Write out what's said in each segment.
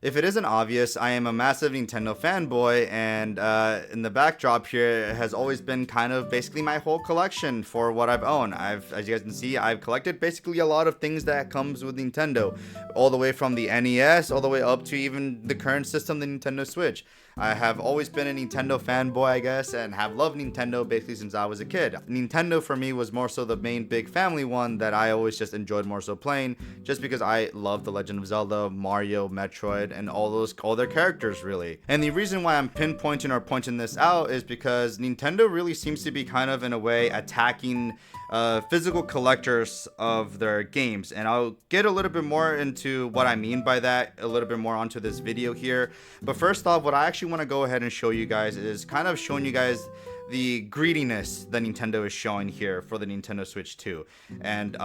If it isn't obvious, I am a massive Nintendo fanboy, and in the backdrop here has always been kind of basically my whole collection for what I've owned. As you guys can see, I've collected basically a lot of things that comes with Nintendo, all the way from the NES, all the way up to even the current system, the Nintendo Switch. I have always been a Nintendo fanboy, I guess, and have loved Nintendo basically since I was a kid. Nintendo for me was more so the main big family one that I always just enjoyed more so playing, just because I love The Legend of Zelda, Mario, Metroid, and all their characters really. And the reason why I'm pinpointing or pointing this out is because Nintendo really seems to be kind of in a way attacking physical collectors of their games, and I'll get a little bit more into what I mean by that a little bit more onto this video here. But first off, what I actually want to go ahead and show you guys is kind of showing you guys the greediness that Nintendo is showing here for the Nintendo Switch 2. And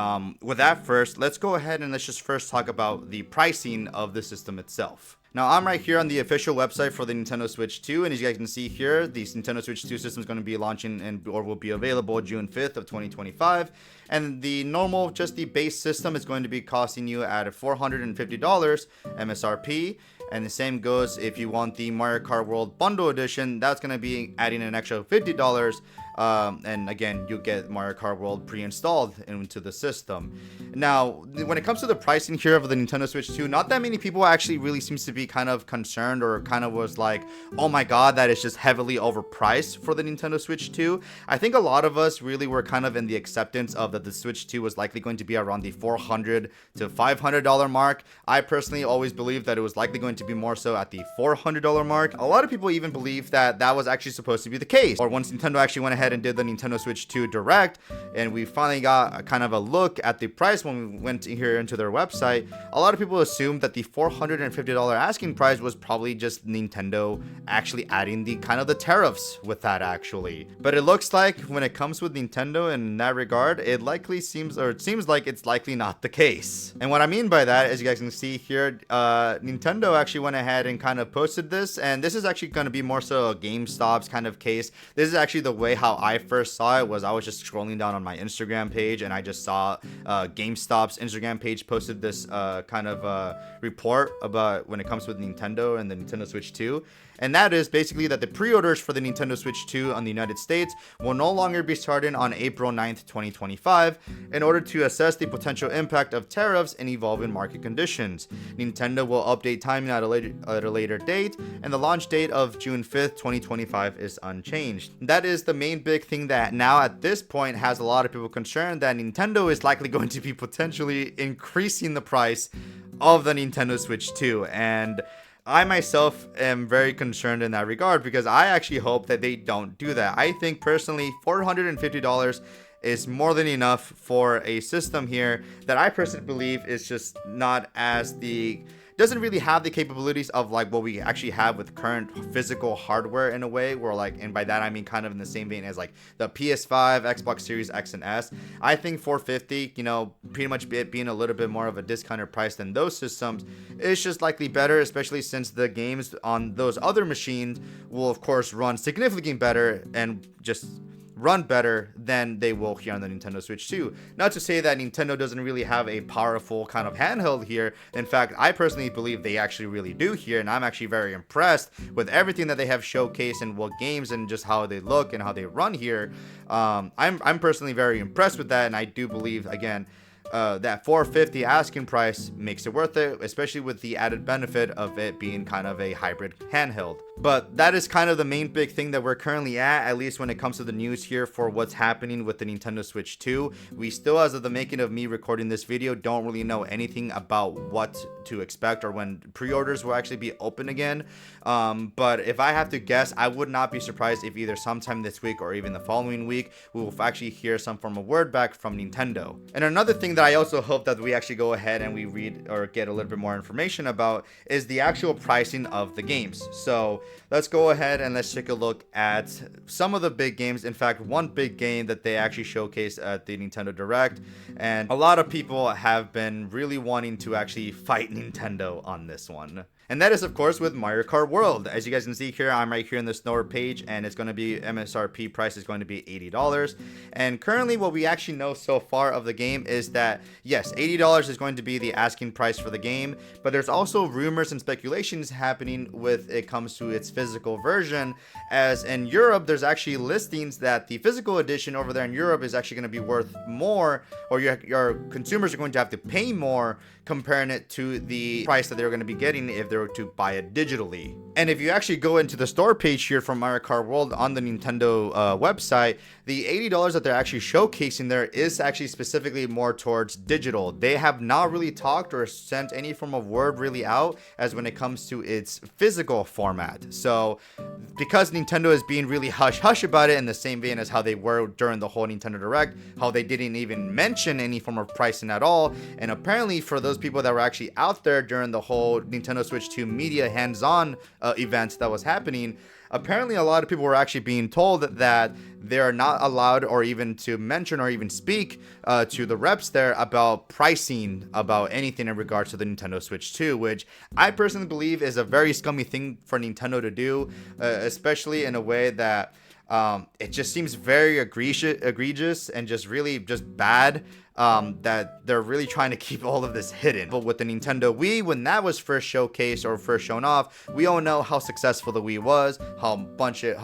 with that first, let's go ahead and let's just first talk about the pricing of the system itself. Now, I'm right here on the official website for the Nintendo Switch 2, and as you guys can see here, the Nintendo Switch 2 system is going to be launching or will be available June 5th of 2025. And the normal, just the base system is going to be costing you at $450 MSRP. And the same goes if you want the Mario Kart World Bundle Edition, that's going to be adding an extra $50. And again, you get Mario Kart World pre-installed into the system. Now, when it comes to the pricing here of the Nintendo Switch 2, not that many people actually really seems to be kind of concerned or kind of was like, oh my god, that is just heavily overpriced for the Nintendo Switch 2. I think a lot of us really were kind of in the acceptance of that the Switch 2 was likely going to be around the $400 to $500 mark. I personally always believed that it was likely going to be more so at the $400 mark. A lot of people even believe that that was actually supposed to be the case. Or once Nintendo actually went ahead and did the Nintendo Switch 2 Direct, and we finally got a kind of a look at the price when we went here into their website, a lot of people assumed that the $450 asking price was probably just Nintendo actually adding the kind of the tariffs with that actually. But it looks like when it comes with Nintendo in that regard, it seems like it's likely not the case. And what I mean by that, as you guys can see here, Nintendo actually went ahead and kind of posted this, and this is actually going to be more so a GameStop's kind of case. This is actually the way how I first saw it. Was I was just scrolling down on my Instagram page, and I just saw GameStop's Instagram page posted this kind of report about when it comes with Nintendo and the Nintendo Switch 2. And that is basically that the pre-orders for the Nintendo Switch 2 on the United States will no longer be starting on April 9th, 2025, in order to assess the potential impact of tariffs and evolving market conditions. Nintendo will update timing at a later date, and the launch date of June 5th, 2025 is unchanged. That is the main big thing that now at this point has a lot of people concerned that Nintendo is likely going to be potentially increasing the price of the Nintendo Switch 2. And I myself am very concerned in that regard because I actually hope that they don't do that. I think personally $450 is more than enough for a system here that I personally believe is just not as doesn't really have the capabilities of like what we actually have with current physical hardware in a way where like, and by that I mean kind of in the same vein as like the PS5, Xbox Series X and S. I think 450, pretty much it being a little bit more of a discounted price than those systems is just likely better, especially since the games on those other machines will of course run significantly better and just run better than they will here on the Nintendo Switch 2. Not to say that Nintendo doesn't really have a powerful kind of handheld here. In fact, I personally believe they actually really do here, and I'm actually very impressed with everything that they have showcased and what games and just how they look and how they run here. I'm personally very impressed with that, and I do believe, again, that $450 asking price makes it worth it, especially with the added benefit of it being kind of a hybrid handheld. But that is kind of the main big thing that we're currently at least when it comes to the news here for what's happening with the Nintendo Switch 2. We still, as of the making of me recording this video, don't really know anything about what to expect or when pre-orders will actually be open again. But if I have to guess, I would not be surprised if either sometime this week or even the following week, we will actually hear some form of word back from Nintendo. And another thing that I also hope that we actually go ahead and we read or get a little bit more information about is the actual pricing of the games. So let's go ahead and let's take a look at some of the big games. In fact, one big game that they actually showcased at the Nintendo Direct, and a lot of people have been really wanting to actually fight Nintendo on this one. And that is, of course, with Mario Kart World. As you guys can see here, I'm right here in the store page, and it's going to be MSRP price is going to be $80. And currently, what we actually know so far of the game is that, yes, $80 is going to be the asking price for the game, but there's also rumors and speculations happening with it comes to its physical version, as in Europe, there's actually listings that the physical edition over there in Europe is actually going to be worth more, or your consumers are going to have to pay more, comparing it to the price that they're going to be getting if they were to buy it digitally. And if you actually go into the store page here from Mario Kart World on the Nintendo website, the $80 that they're actually showcasing there is actually specifically more towards digital. They have not really talked or sent any form of word really out as when it comes to its physical format. So because Nintendo is being really hush-hush about it in the same vein as how they were during the whole Nintendo Direct, how they didn't even mention any form of pricing at all, and apparently for those people that were actually out there during the whole Nintendo Switch 2 media hands-on events that was happening, apparently a lot of people were actually being told that they're not allowed or even to mention or even speak to the reps there about pricing, about anything in regards to the Nintendo Switch 2, which I personally believe is a very scummy thing for Nintendo to do, especially in a way that it just seems very egregious and just really just bad. That they're really trying to keep all of this hidden. But with the Nintendo Wii, when that was first showcased or first shown off, we all know how successful the Wii was, how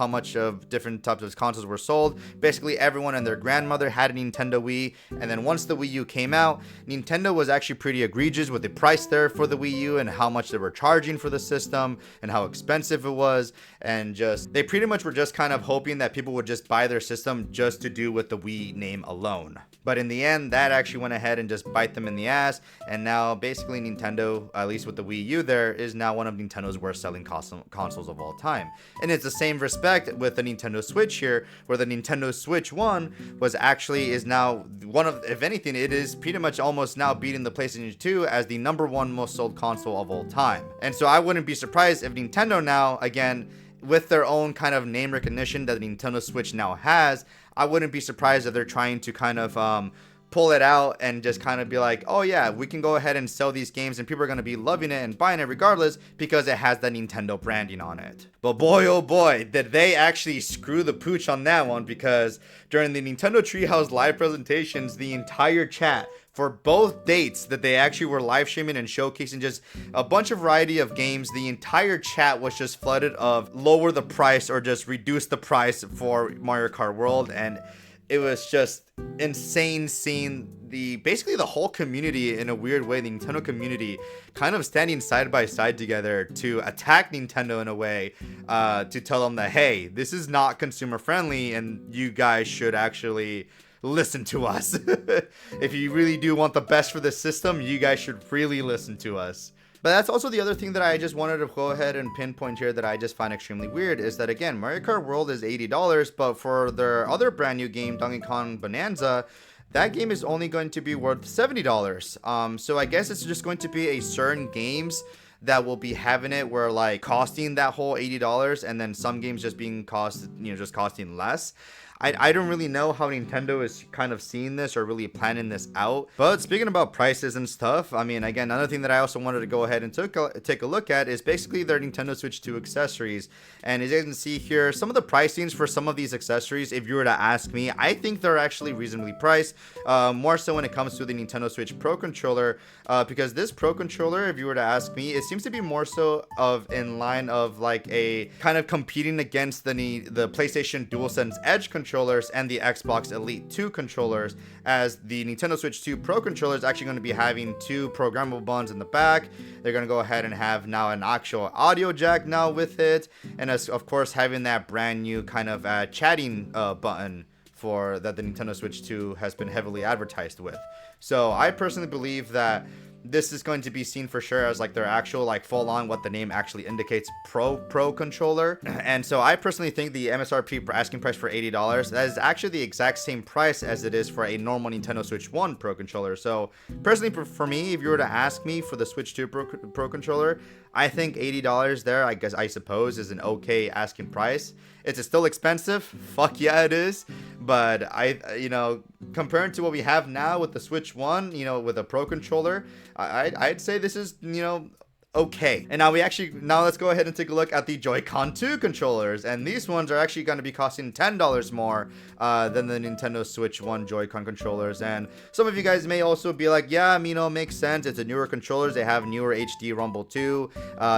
much of different types of consoles were sold. Basically, everyone and their grandmother had a Nintendo Wii, and then once the Wii U came out, Nintendo was actually pretty egregious with the price there for the Wii U and how much they were charging for the system and how expensive it was, and just they pretty much were just kind of hoping that people would just buy their system just to do with the Wii name alone. But in the end, that actually went ahead and just bite them in the ass. And now basically Nintendo, at least with the Wii U there, is now one of Nintendo's worst selling consoles of all time. And it's the same respect with the Nintendo Switch here, where the Nintendo Switch 1 is now one of, if anything, it is pretty much almost now beating the PlayStation 2 as the #1 most sold console of all time. And so I wouldn't be surprised if Nintendo now, again, with their own kind of name recognition that the Nintendo Switch now has, I wouldn't be surprised if they're trying to kind of pull it out and just kind of be like, oh yeah, we can go ahead and sell these games and people are going to be loving it and buying it regardless because it has the Nintendo branding on it. But boy, oh boy, did they actually screw the pooch on that one, because during the Nintendo Treehouse live presentations, the entire chat for both dates that they actually were live streaming and showcasing just a bunch of variety of games, the entire chat was just flooded of lower the price or just reduce the price for Mario Kart World. And it was just insane seeing basically the whole community, in a weird way, the Nintendo community kind of standing side by side together to attack Nintendo in a way, to tell them that, hey, this is not consumer friendly and you guys should actually listen to us. If you really do want the best for the system, you guys should really listen to us. But that's also the other thing that I just wanted to go ahead and pinpoint here that I just find extremely weird, is that again, Mario Kart World is $80, but for their other brand new game, Donkey Kong Bonanza, that game is only going to be worth $70. So I guess it's just going to be a certain games that will be having it where like costing that whole $80, and then some games just being just costing less. I don't really know how Nintendo is kind of seeing this or really planning this out. But speaking about prices and stuff, I mean, again, another thing that I also wanted to go ahead and take a look at is basically their Nintendo Switch 2 accessories. And as you can see here, some of the pricings for some of these accessories, if you were to ask me, I think they're actually reasonably priced. More so when it comes to the Nintendo Switch Pro Controller, because this Pro Controller, if you were to ask me, it seems to be more so in line of like a kind of competing against the PlayStation DualSense Edge controllers and the Xbox Elite 2 controllers, as the Nintendo Switch 2 Pro Controller is actually going to be having 2 programmable buttons in the back. They're going to go ahead and have now an actual audio jack now with it, and as of course having that brand new kind of chatting button for that the Nintendo Switch 2 has been heavily advertised with. So I personally believe that this is going to be seen for sure as like their actual like full on what the name actually indicates, pro controller. And so I personally think the MSRP asking price for $80, that is actually the exact same price as it is for a normal Nintendo Switch 1 Pro Controller. So personally for me, if you were to ask me for the Switch 2 Pro Controller, I think $80 there, I suppose, is an okay asking price. It's still expensive. Fuck yeah, it is. But compared to what we have now with the Switch 1, with a Pro controller, I'd say this is, okay. And now let's go ahead and take a look at the Joy-Con 2 controllers, and these ones are actually going to be costing $10 more than the Nintendo Switch 1 Joy-Con controllers. And some of you guys may also be like, yeah, makes sense, it's a newer controllers, they have newer HD Rumble 2,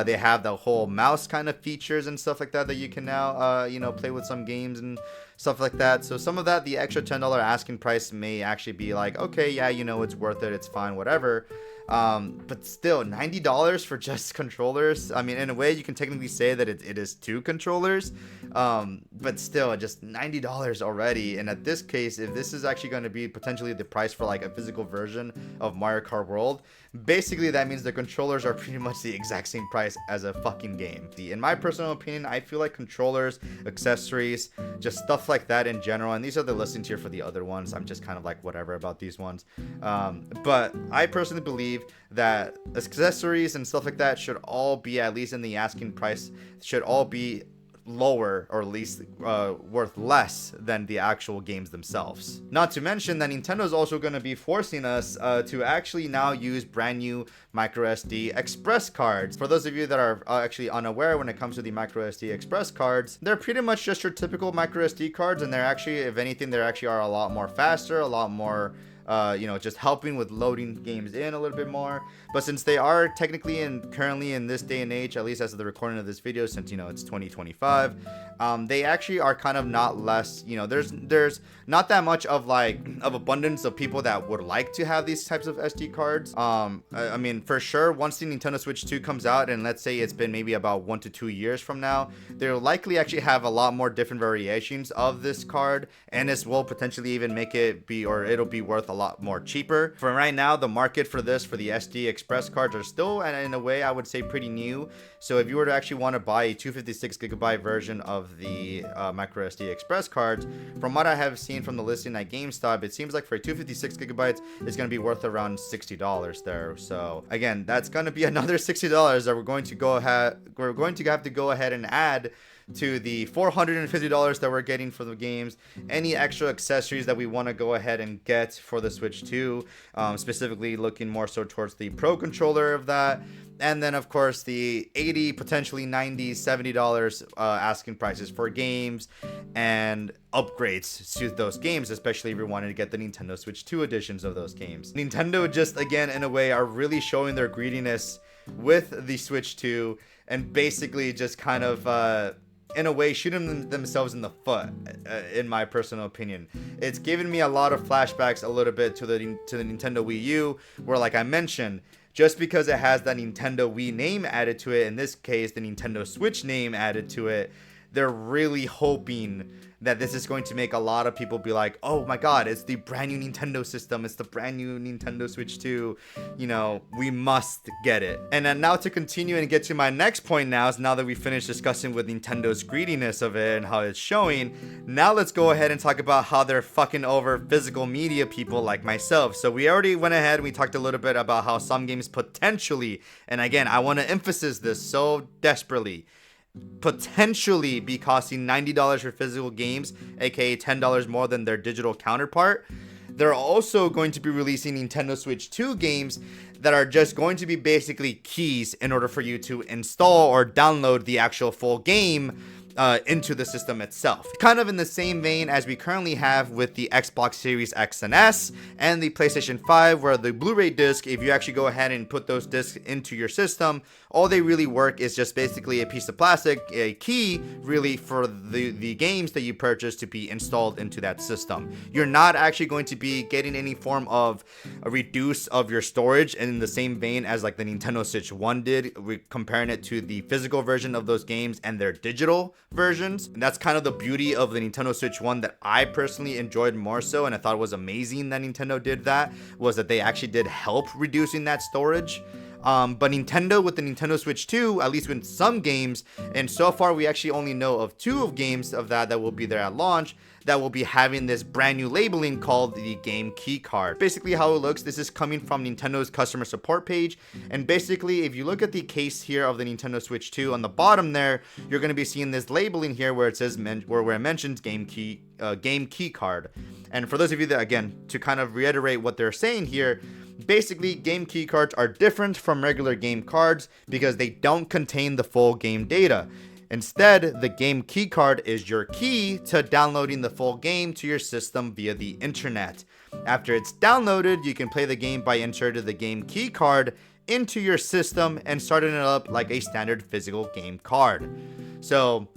they have the whole mouse kind of features and stuff like that you can now play with some games and stuff like that. So some of that, the extra $10 asking price may actually be like, okay, yeah, it's worth it, it's fine, whatever. But still, $90 for just controllers. I mean, in a way, you can technically say that it is 2 controllers, but still, just $90 already. And at this case, if this is actually going to be potentially the price for like a physical version of Mario Kart World, basically that means the controllers are pretty much the exact same price as a fucking game. In my personal opinion, I feel like controllers, accessories, just stuff like that in general, and these are the listing tier for the other ones, I'm just kind of like whatever about these ones, but I personally believe that accessories and stuff like that should all be, at least in the asking price, should all be lower, or at least worth less than the actual games themselves. Not to mention that Nintendo is also going to be forcing us to actually now use brand new microSD express cards. For those of you that are actually unaware when it comes to the microSD express cards, they're pretty much just your typical microSD cards, and they're actually, if anything, they actually are a lot more faster, a lot more just helping with loading games in a little bit more. But since they are technically and currently in this day and age, at least as of the recording of this video, since it's 2025, they actually are kind of not less, there's not that much of abundance of people that would like to have these types of SD cards. I mean, for sure, once the Nintendo Switch 2 comes out, and let's say it's been maybe about 1 to 2 years from now, they'll likely actually have a lot more different variations of this card, and this will potentially even make it be, or it'll be worth a lot more cheaper. For right now, the market for the SD Express cards are still, and in a way, I would say pretty new. So if you were to actually want to buy a 256GB version of the microSD Express cards, from what I have seen from the listing at GameStop, it seems like for 256GB, it's going to be worth around $60 there. So again, that's going to be another $60 that we're going to have to go ahead and add to the $450 that we're getting for the games, any extra accessories that we want to go ahead and get for the Switch 2, specifically looking more so towards the Pro controller of that, and then of course the $80, potentially $90, $70 asking prices for games and upgrades to those games, especially if you're wanting to get the Nintendo Switch 2 editions of those games. Nintendo just, again, in a way, are really showing their greediness with the Switch 2, and basically just kind of in a way shooting themselves in the foot, in my personal opinion. It's given me a lot of flashbacks a little bit to the Nintendo Wii U, where, like I mentioned, just because it has that Nintendo Wii name added to it, in this case the Nintendo Switch name added to it, they're really hoping that this is going to make a lot of people be like, oh my god, it's the brand new Nintendo system, it's the brand new Nintendo Switch 2, we must get it. And then now to continue and get to my next point now that we finished discussing with Nintendo's greediness of it and how it's showing, now let's go ahead and talk about how they're fucking over physical media people like myself. So we already went ahead and we talked a little bit about how some games potentially, and again, I want to emphasize this so desperately, potentially be costing $90 for physical games, aka $10 more than their digital counterpart. They're also going to be releasing Nintendo Switch 2 games that are just going to be basically keys in order for you to install or download the actual full game into the system itself. Kind of in the same vein as we currently have with the Xbox Series X and S and the PlayStation 5, where the Blu-ray disc, if you actually go ahead and put those discs into your system, all they really work is just basically a piece of plastic, a key really for the games that you purchase to be installed into that system. You're not actually going to be getting any form of a reduce of your storage in the same vein as like the Nintendo Switch 1 did. We're comparing it to the physical version of those games and their digital versions. And that's kind of the beauty of the Nintendo Switch 1 that I personally enjoyed more so, and I thought it was amazing that Nintendo did that, was that they actually did help reducing that storage. But Nintendo with the Nintendo Switch 2, at least with some games, and so far we actually only know of 2 of games of that will be there at launch, that will be having this brand new labeling called the game key card. Basically how it looks, this is coming from Nintendo's customer support page, and basically if you look at the case here of the Nintendo Switch 2, on the bottom there, you're going to be seeing this labeling here where it says where it mentions game key card. And for those of you that, again, to kind of reiterate what they're saying here, basically game key cards are different from regular game cards because they don't contain the full game data. Instead, the game key card is your key to downloading the full game to your system via the internet. After it's downloaded, you can play the game by inserting the game key card into your system and starting it up like a standard physical game card. So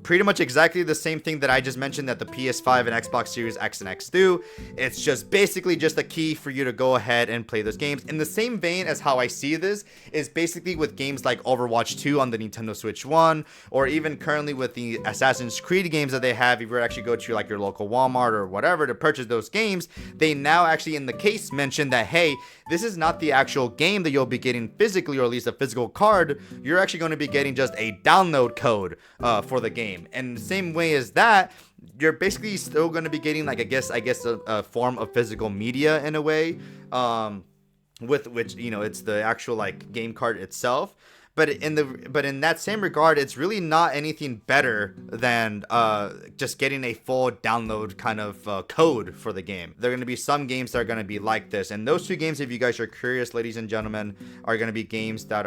pretty much exactly the same thing that I just mentioned that the PS5 and Xbox Series X and X do. It's just basically just a key for you to go ahead and play those games. In the same vein as how I see this is basically with games like Overwatch 2 on the Nintendo Switch 1, or even currently with the Assassin's Creed games that they have. If you actually go to like your local Walmart or whatever to purchase those games, they now actually in the case mention that, hey, this is not the actual game that you'll be getting physically, or at least a physical card. You're actually going to be getting just a download code for the game. And in the same way as that, you're basically still going to be getting like I guess a form of physical media in a way, with which, you know, it's the actual like game card itself. But in that same regard, it's really not anything better than just getting a full download kind of code for the game. There are going to be some games that are going to be like this, and those 2 games, if you guys are curious, ladies and gentlemen, are going to be games that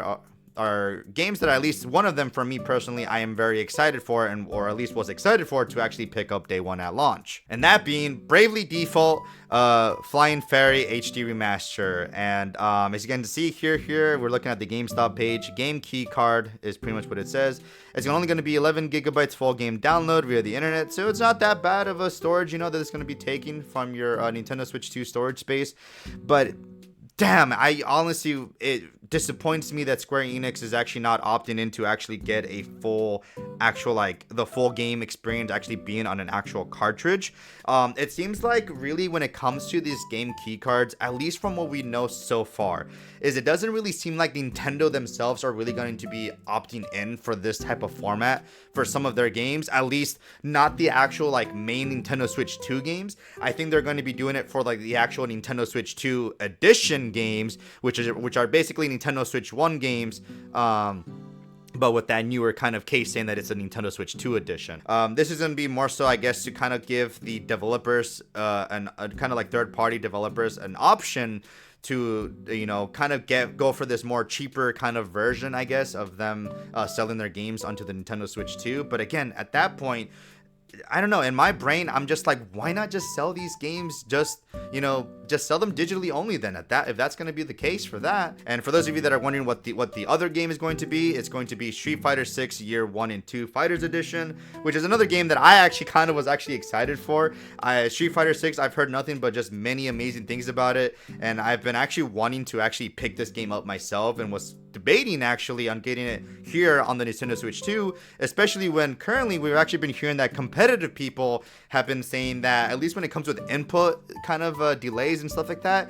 are games that at least one of them, for me personally, I am very excited for, or at least was excited for to actually pick up day 1 at launch. And that being Bravely Default, Flying Fairy HD Remaster. And as you can see here, we're looking at the GameStop page. Game key card is pretty much what it says. It's only going to be 11 gigabytes full game download via the internet, so it's not that bad of a storage, you know, that it's going to be taking from your Nintendo Switch 2 storage space. But damn, I honestly, it disappoints me that Square Enix is actually not opting in to actually get a full, actual, like, the full game experience actually being on an actual cartridge. It seems like really when it comes to these game key cards, at least from what we know so far, is it doesn't really seem like Nintendo themselves are really going to be opting in for this type of format for some of their games, at least not the actual like main Nintendo Switch 2 games. I think they're going to be doing it for like the actual Nintendo Switch 2 edition games, which are basically Nintendo Switch 1 games, but with that newer kind of case saying that it's a Nintendo Switch 2 edition. This is going to be more so, I guess, to kind of give the developers kind of like third-party developers an option to, you know, kind of go for this more cheaper kind of version, I guess, of them selling their games onto the Nintendo Switch 2. But again, at that point, I don't know, in my brain, I'm just like, why not just sell these games, just sell them digitally only then, if that's going to be the case for that. And for those of you that are wondering what the other game is going to be, it's going to be Street Fighter 6 Year 1 and 2 Fighters Edition, which is another game that I actually kind of was actually excited for. Street Fighter 6, I've heard nothing but just many amazing things about it, and I've been actually wanting to actually pick this game up myself, and was debating actually on getting it here on the Nintendo Switch 2, especially when currently we've actually been hearing that competitive people have been saying that, at least when it comes with input kind of delays and stuff like that,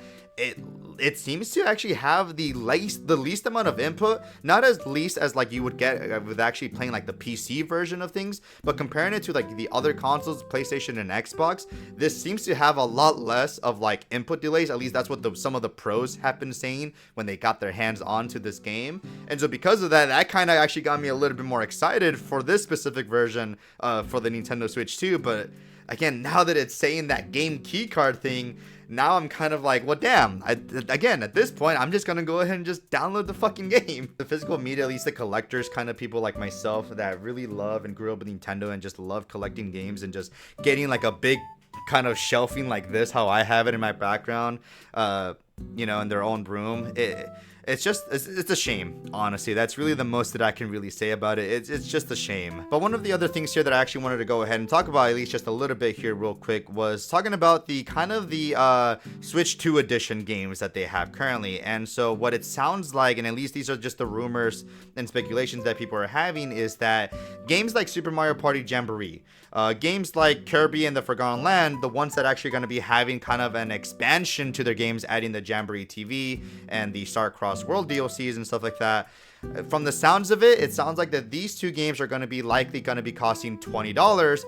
it seems to actually have the least amount of input, not as least as like you would get with actually playing like the PC version of things, but comparing it to like the other consoles, PlayStation and Xbox, this seems to have a lot less of like input delays. At least that's what some of the pros have been saying when they got their hands onto this game. And so because of that kind of actually got me a little bit more excited for this specific version for the Nintendo Switch 2. But again, now that it's saying that game keycard thing, now I'm kind of like, well, damn. Again, at this point, I'm just going to go ahead and just download the fucking game. The physical media, at least the collectors kind of people like myself that really love and grew up with Nintendo and just love collecting games and just getting like a big kind of shelving like this, how I have it in my background, in their own room. It's a shame, honestly. That's really the most that I can really say about it. It's just a shame. But one of the other things here that I actually wanted to go ahead and talk about, at least just a little bit here real quick, was talking about the kind of the Switch 2 edition games that they have currently. And so what it sounds like, and at least these are just the rumors and speculations that people are having, is that games like Super Mario Party Jamboree, games like Kirby and the Forgotten Land, the ones that actually going to be having kind of an expansion to their games, adding the Jamboree TV and the Star Cross cross-world DLCs and stuff like that. From the sounds of it, it sounds like that these two games are going to be likely going to be costing $20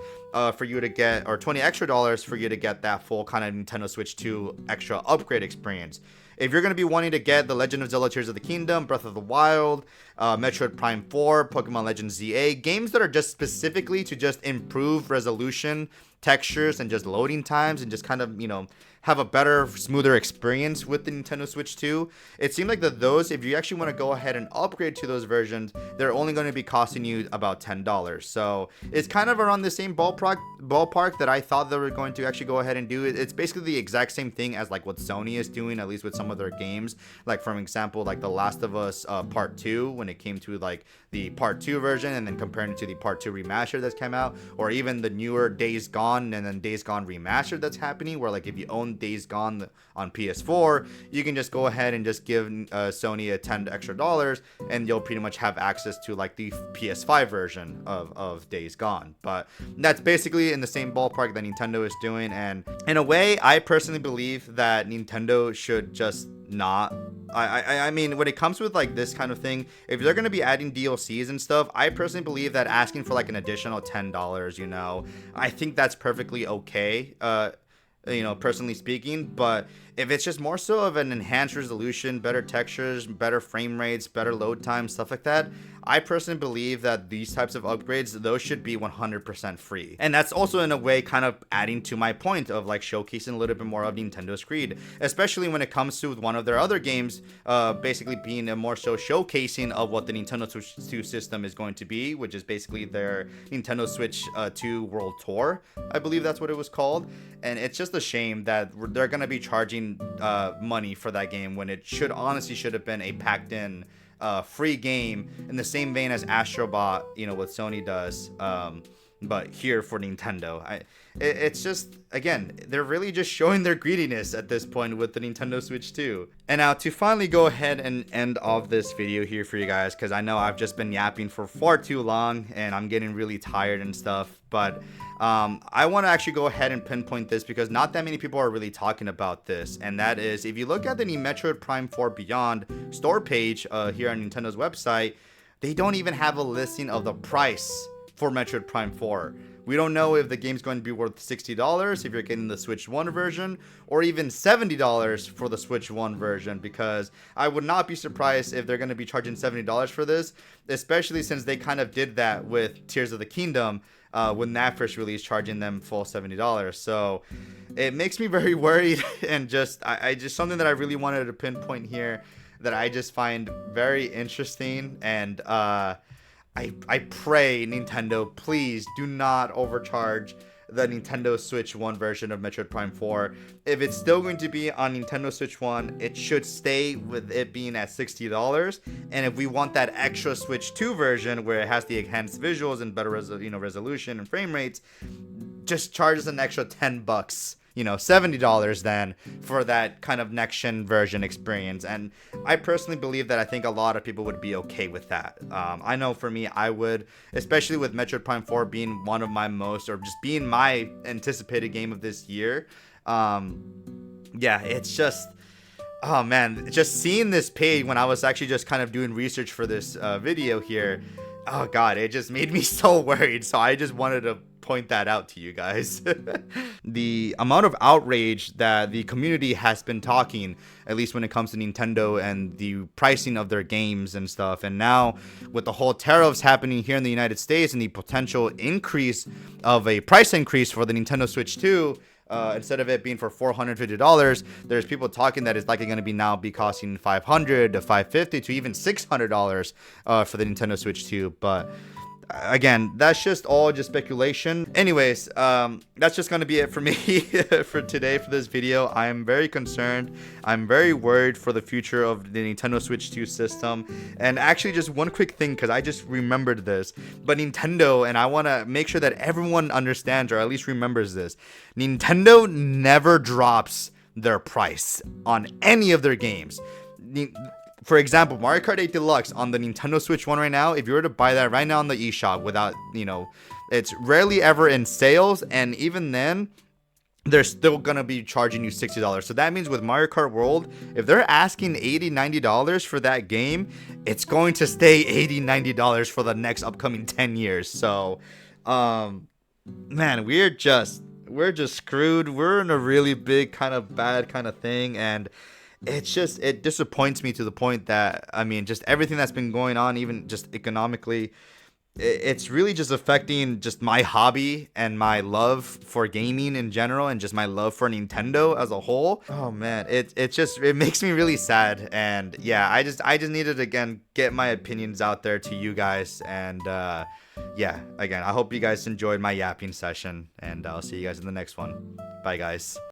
for you to get, or $20 extra for you to get that full kind of Nintendo Switch 2 extra upgrade experience. If you're going to be wanting to get The Legend of Zelda Tears of the Kingdom, Breath of the Wild, Metroid Prime 4, Pokemon Legends ZA, games that are just specifically to just improve resolution, textures, and just loading times, and just kind of, you know, have a better, smoother experience with the Nintendo Switch 2. It seemed like that those, if you actually want to go ahead and upgrade to those versions, they're only going to be costing you about $10. So it's kind of around the same ballpark that I thought they were going to actually go ahead and do. It's basically the exact same thing as like what Sony is doing, at least with some of their games. Like, for example, like The Last of Us Part 2, when it came to like the Part 2 version, and then comparing it to the Part 2 remaster that's come out, or even the newer Days Gone and then Days Gone remastered that's happening, where like if you own Days Gone on PS4, you can just go ahead and just give Sony a $10 extra, and you'll pretty much have access to like the PS5 version of Days Gone. But that's basically in the same ballpark that Nintendo is doing, and in a way, I personally believe that Nintendo should just not. I mean, when it comes with like this kind of thing, if they're going to be adding DLCs and stuff, I personally believe that asking for like an additional $10, you know, I think that's perfectly okay. You know, personally speaking. But if it's just more so of an enhanced resolution, better textures, better frame rates, better load time, stuff like that, I personally believe that these types of upgrades, those should be 100% free. And that's also in a way kind of adding to my point of like showcasing a little bit more of Nintendo's greed, especially when it comes to one of their other games, basically being a more so showcasing of what the Nintendo Switch 2 system is going to be, which is basically their Nintendo Switch 2 World Tour. I believe that's what it was called. And it's just a shame that they're going to be charging money for that game when it should have been a packed in free game in the same vein as Astro Bot, you know, what Sony does, but here for Nintendo. It's just, again, they're really just showing their greediness at this point with the Nintendo Switch 2. And now to finally go ahead and end off this video here for you guys, because I know I've just been yapping for far too long and I'm getting really tired and stuff, but I want to actually go ahead and pinpoint this because not that many people are really talking about this, and that is, if you look at the Metroid Prime 4 Beyond store page here on Nintendo's website, they don't even have a listing of the price for Metroid Prime 4. We don't know if the game's going to be worth $60 if you're getting the Switch 1 version, or even $70 for the Switch 1 version, because I would not be surprised if they're going to be charging $70 for this, especially since they kind of did that with Tears of the Kingdom when that first released, charging them full $70. So it makes me very worried, and just something that I really wanted to pinpoint here that I just find very interesting. And I pray, Nintendo, please do not overcharge the Nintendo Switch 1 version of Metroid Prime 4. If it's still going to be on Nintendo Switch 1, it should stay with it being at $60. And if we want that extra Switch 2 version where it has the enhanced visuals and better resolution and frame rates, just charge us an extra $10. You know, $70 then for that kind of next-gen version experience. And I personally believe that I think a lot of people would be okay with that. I know for me, I would, especially with Metroid Prime 4 being one of my most, or just being my anticipated game of this year. Yeah, it's just, oh man, just seeing this page when I was actually just kind of doing research for this video here, oh god, it just made me so worried. So I just wanted to point that out to you guys. The amount of outrage that the community has been talking, at least when it comes to Nintendo and the pricing of their games and stuff, and now with the whole tariffs happening here in the United States and the potential increase of a price increase for the Nintendo Switch 2, instead of it being for $450, there's people talking that it's likely going to be costing $500 to $550 to even $600 for the Nintendo Switch 2. But again, that's just all just speculation. Anyways, that's just gonna be it for me for today for this video. I am very concerned. I'm very worried for the future of the Nintendo Switch 2 system. And actually, just one quick thing, because I just remembered this, but Nintendo, and I want to make sure that everyone understands or at least remembers this, Nintendo never drops their price on any of their games. For example, Mario Kart 8 Deluxe on the Nintendo Switch 1 right now, if you were to buy that right now on the eShop without, it's rarely ever in sales. And even then, they're still gonna be charging you $60. So that means with Mario Kart World, if they're asking $80-90 for that game, it's going to stay $80-90 for the next upcoming 10 years. So, man, we're just screwed. We're in a really big kind of bad kind of thing, and it disappoints me to the point that, I mean, just everything that's been going on, even just economically, it's really just affecting just my hobby and my love for gaming in general, and just my love for Nintendo as a whole. Oh man, it makes me really sad. And yeah, I just needed to again get my opinions out there to you guys. And yeah, again, I hope you guys enjoyed my yapping session, and I'll see you guys in the next one. Bye guys.